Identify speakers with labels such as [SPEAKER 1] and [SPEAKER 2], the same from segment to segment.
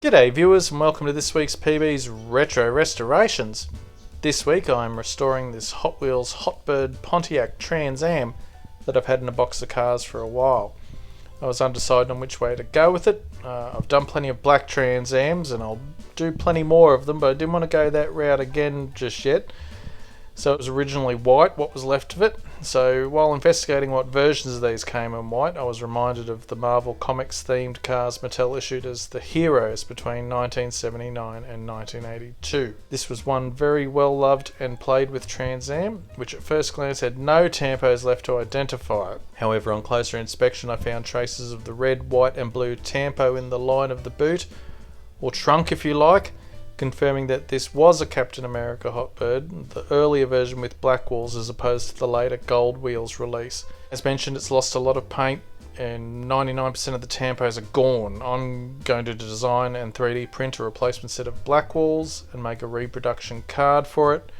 [SPEAKER 1] G'day viewers and welcome to this week's PB's Retro Restorations. This week I'm restoring this Hot Wheels Hotbird Pontiac Trans Am that I've had in a box of cars for a while. I was undecided on which way to go with it. I've done plenty of black Trans Ams and I'll do plenty more of them, but I didn't want to go that route again just yet. So it was originally white, what was left of it. So while investigating what versions of these came in white, I was reminded of the Marvel Comics themed cars Mattel issued as the Heroes between 1979 and 1982. This was one very well loved and played with Trans Am, which at first glance had no tampos left to identify it. However, on closer inspection I found traces of the red, white and blue tampo in the line of the boot, or trunk if you like, confirming that this was a Captain America Hotbird, the earlier version with Blackwalls as opposed to the later Gold Wheels release. As mentioned, it's lost a lot of paint and 99% of the tampos are gone. I'm going to design and 3D print a replacement set of Blackwalls and make a reproduction card for it.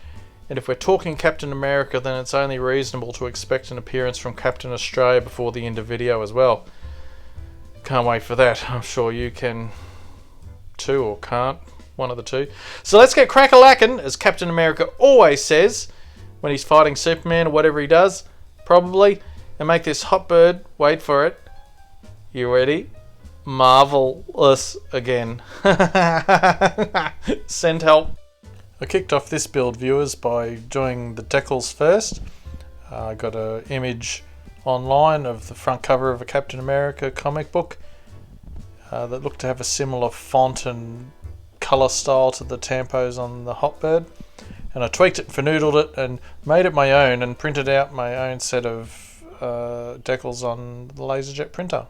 [SPEAKER 1] And if we're talking Captain America, then it's only reasonable to expect an appearance from Captain Australia before the end of video as well. Can't wait for that. I'm sure you can too, or can't. One of the two. So let's get crack-a-lackin', as Captain America always says when he's fighting Superman or whatever he does, probably, and make this Hotbird, wait for it, you ready? Marvelous again. Send help. I kicked off this build, viewers, by doing the decals first. I got an image online of the front cover of a Captain America comic book that looked to have a similar font and colour style to the tampos on the Hotbird, and I tweaked it, finoodled it and made it my own and printed out my own set of decals on the LaserJet printer.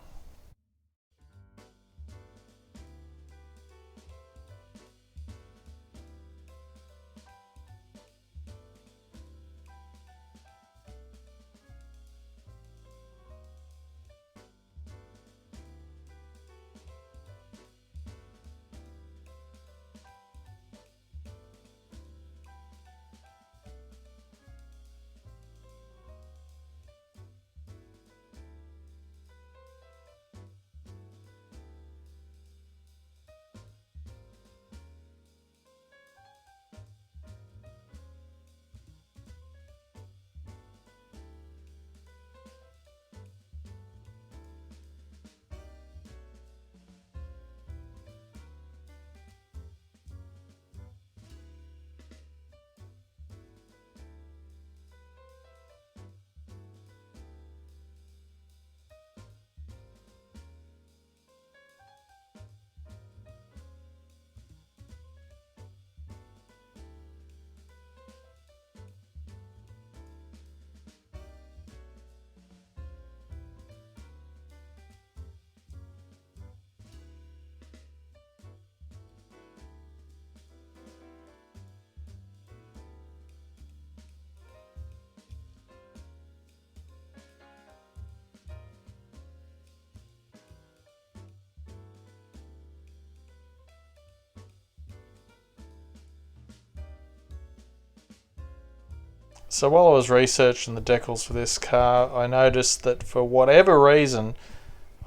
[SPEAKER 1] So while I was researching the decals for this car, I noticed that for whatever reason,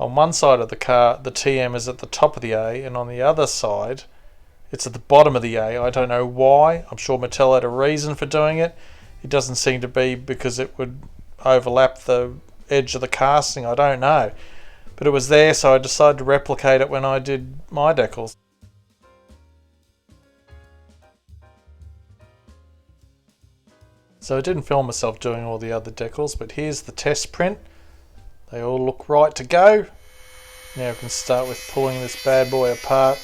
[SPEAKER 1] on one side of the car, the TM is at the top of the A, and on the other side, it's at the bottom of the A. I don't know why. I'm sure Mattel had a reason for doing it. It doesn't seem to be because it would overlap the edge of the casting. I don't know. But it was there, so I decided to replicate it when I did my decals. So I didn't film myself doing all the other decals, but here's the test print. They all look right to go. Now we can start with pulling this bad boy apart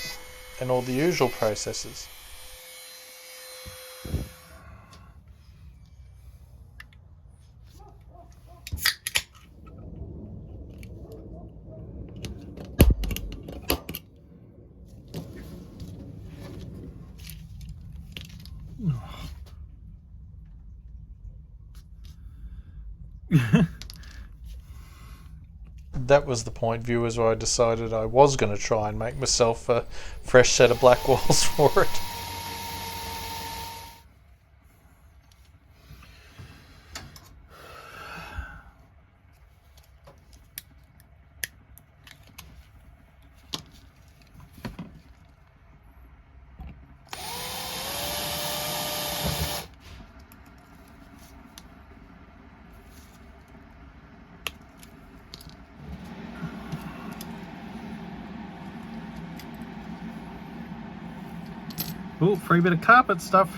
[SPEAKER 1] and all the usual processes. That was the point, viewers, where I decided I was going to try and make myself a fresh set of Blackwalls for it. Oh, free bit of carpet stuff.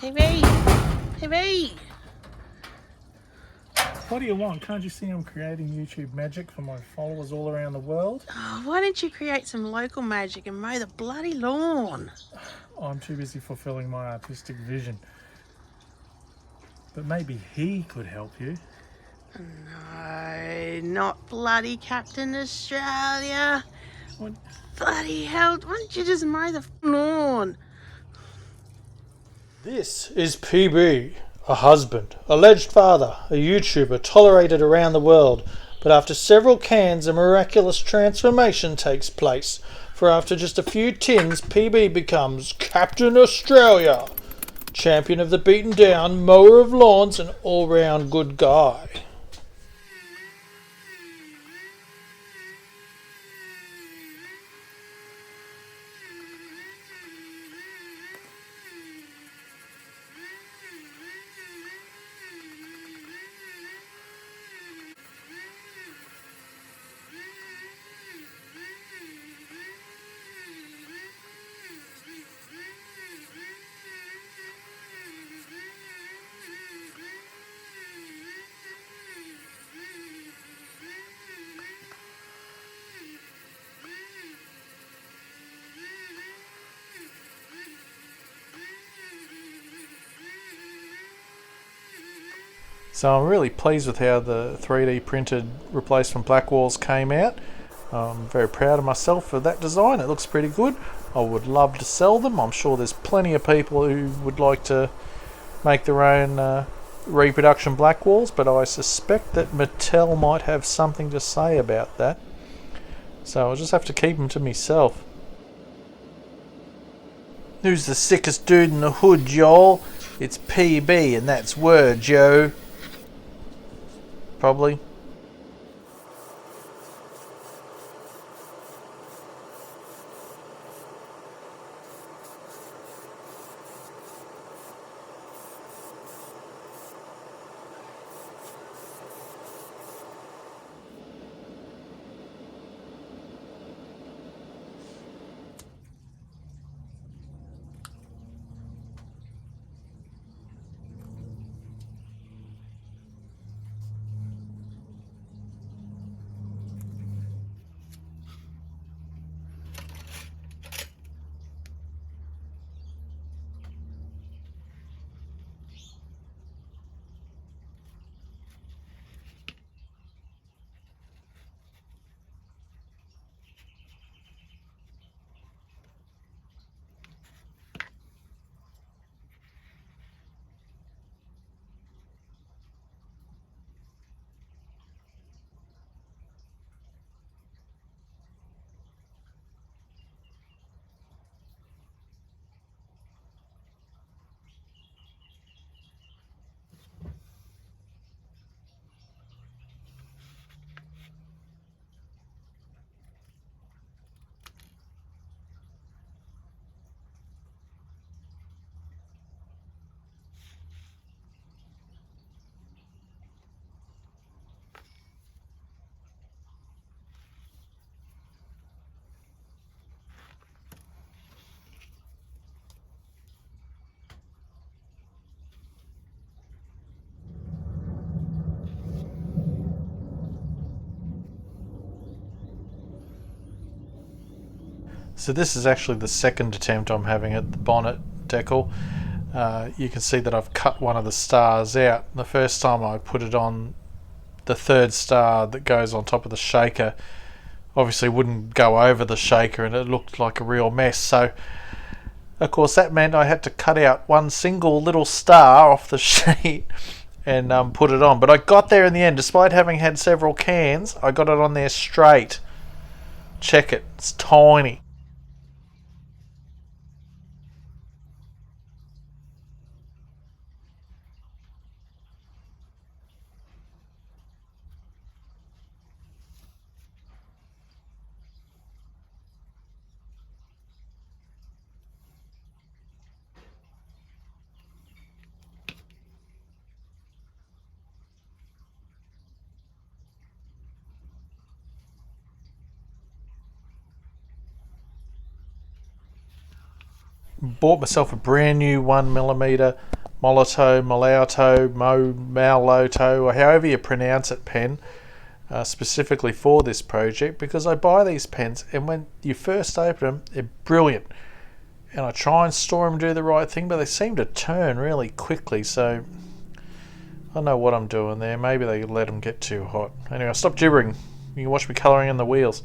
[SPEAKER 2] PB! PB!
[SPEAKER 1] What do you want? Can't you see I'm creating YouTube magic for my followers all around the world?
[SPEAKER 2] Oh, why don't you create some local magic and mow the bloody lawn?
[SPEAKER 1] I'm too busy fulfilling my artistic vision. But maybe he could help you.
[SPEAKER 2] No, not bloody Captain Australia.
[SPEAKER 1] What?
[SPEAKER 2] Bloody hell, why don't you just mow the lawn?
[SPEAKER 1] This is PB, a husband, alleged father, a YouTuber tolerated around the world, but after several cans a miraculous transformation takes place, for after just a few tins PB becomes Captain Australia, champion of the beaten down, mower of lawns and all round good guy. So I'm really pleased with how the 3D printed replacement Blackwalls came out. I'm very proud of myself for that design. It looks pretty good. I would love to sell them. I'm sure there's plenty of people who would like to make their own reproduction Blackwalls, but I suspect that Mattel might have something to say about that. So I'll just have to keep them to myself. Who's the sickest dude in the hood, Joel? It's PB, and that's word, Joe. Probably. So this is actually the second attempt I'm having at the bonnet decal. You can see that I've cut one of the stars out. The first time I put it on, the third star that goes on top of the shaker obviously wouldn't go over the shaker, and it looked like a real mess. So of course that meant I had to cut out one single little star off the sheet and put it on. But I got there in the end. Despite having had several cans, I got it on there straight. Check it, it's tiny. Bought myself a brand new 1mm Moloto, or however you pronounce it, pen, specifically for this project, because I buy these pens and when you first open them, they're brilliant. And I try and store them, do the right thing, but they seem to turn really quickly, so I don't know what I'm doing there. Maybe they let them get too hot. Anyway, stop gibbering. You can watch me colouring in the wheels.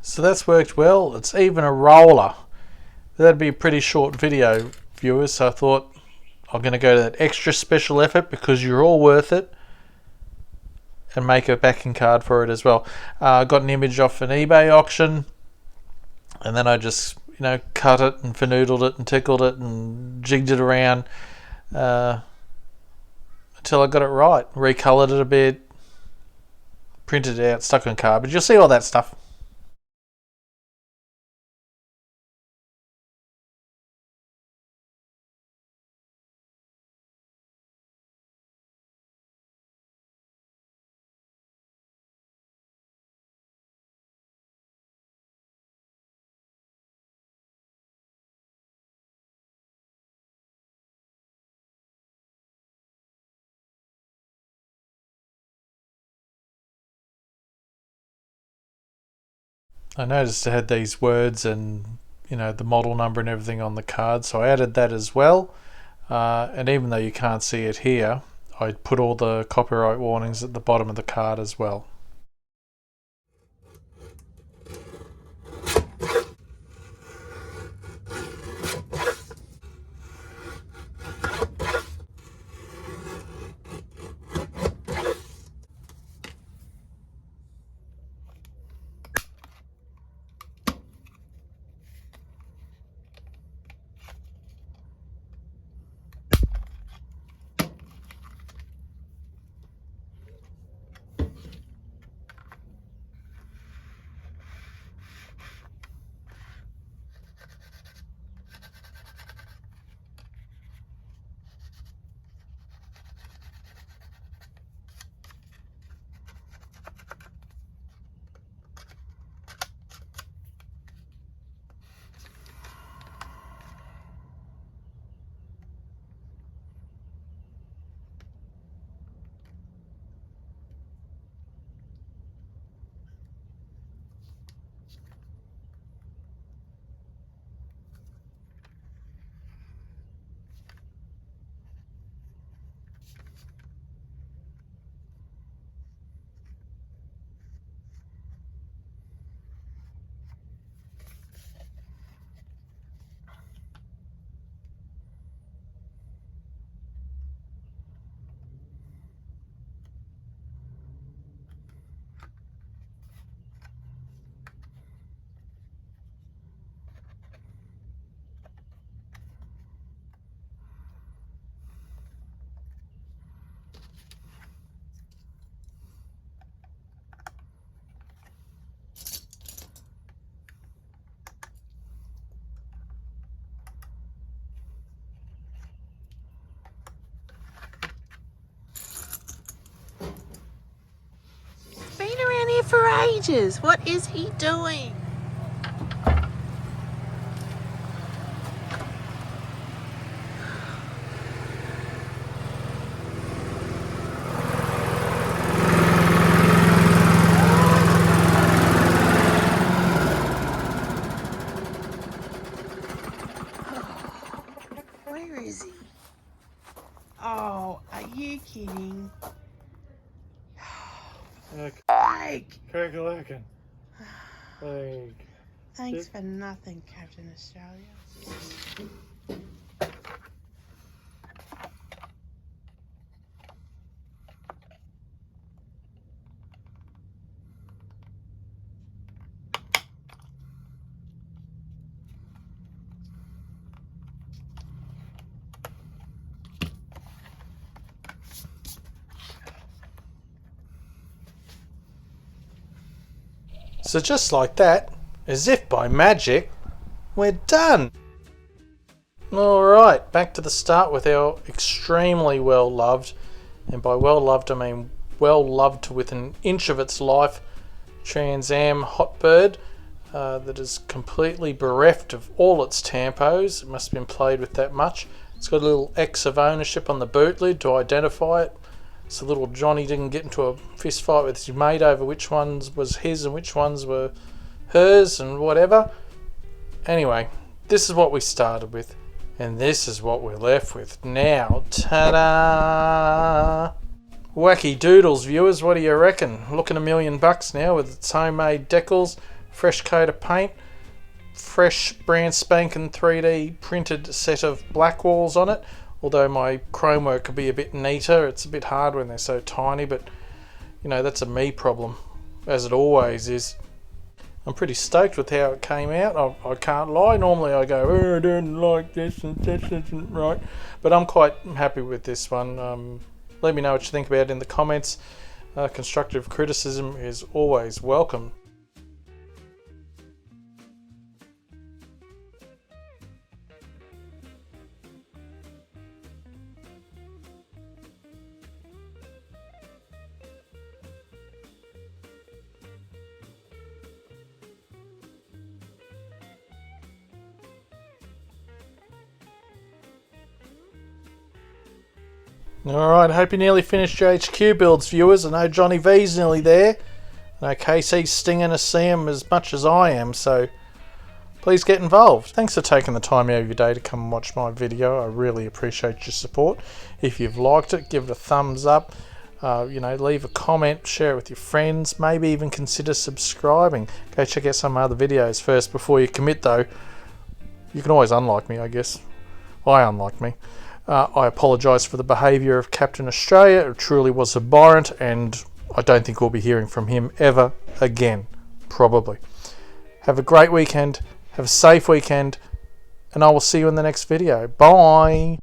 [SPEAKER 1] So that's worked well. It's even a roller. That'd be a pretty short video, viewers, so I thought I'm going to go to that extra special effort because you're all worth it, and make a backing card for it as well. I got an image off an eBay auction, and then I just cut it and finoodled it and tickled it and jigged it around until I got it right. Recoloured it a bit, printed it out, stuck on cardboard. You'll see all that stuff. I noticed it had these words and the model number and everything on the card, so I added that as well. And even though you can't see it here, I put all the copyright warnings at the bottom of the card as well.
[SPEAKER 2] for ages. What is he doing? Where is he? Oh, are you kidding? Blake!
[SPEAKER 1] Crack-a-lackin'.
[SPEAKER 2] Thanks for nothing, Captain Australia.
[SPEAKER 1] So just like that, as if by magic, we're done. Alright, back to the start with our extremely well loved, and by well loved I mean well loved to within an inch of its life, Trans Am Hotbird that is completely bereft of all its tampos. It must have been played with that much. It's got a little X of ownership on the boot lid to identify it. So little Johnny didn't get into a fist fight with his mate over which ones was his and which ones were hers and whatever. Anyway, this is what we started with, and this is what we're left with now. Ta-da! Wacky doodles, viewers, what do you reckon? Looking $1 million now with its homemade decals, fresh coat of paint, fresh brand spanking 3D printed set of Blackwalls on it. Although my chrome work could be a bit neater, it's a bit hard when they're so tiny, but you know, that's a me problem, as it always is. I'm pretty stoked with how it came out. I can't lie. Normally I go, oh, I don't like this and this isn't right. But I'm quite happy with this one. Let me know what you think about it in the comments. Constructive criticism is always welcome. Alright, I hope you nearly finished your HQ builds, viewers. I know Johnny V's nearly there. I know KC's stinging to see him as much as I am, so please get involved. Thanks for taking the time out of your day to come and watch my video. I really appreciate your support. If you've liked it, give it a thumbs up. Leave a comment, share it with your friends, maybe even consider subscribing. Go check out some other videos first before you commit though. You can always unlike me, I guess. I unlike me. I apologise for the behaviour of Captain Australia. It truly was abhorrent, and I don't think we'll be hearing from him ever again. Probably. Have a great weekend. Have a safe weekend. And I will see you in the next video. Bye.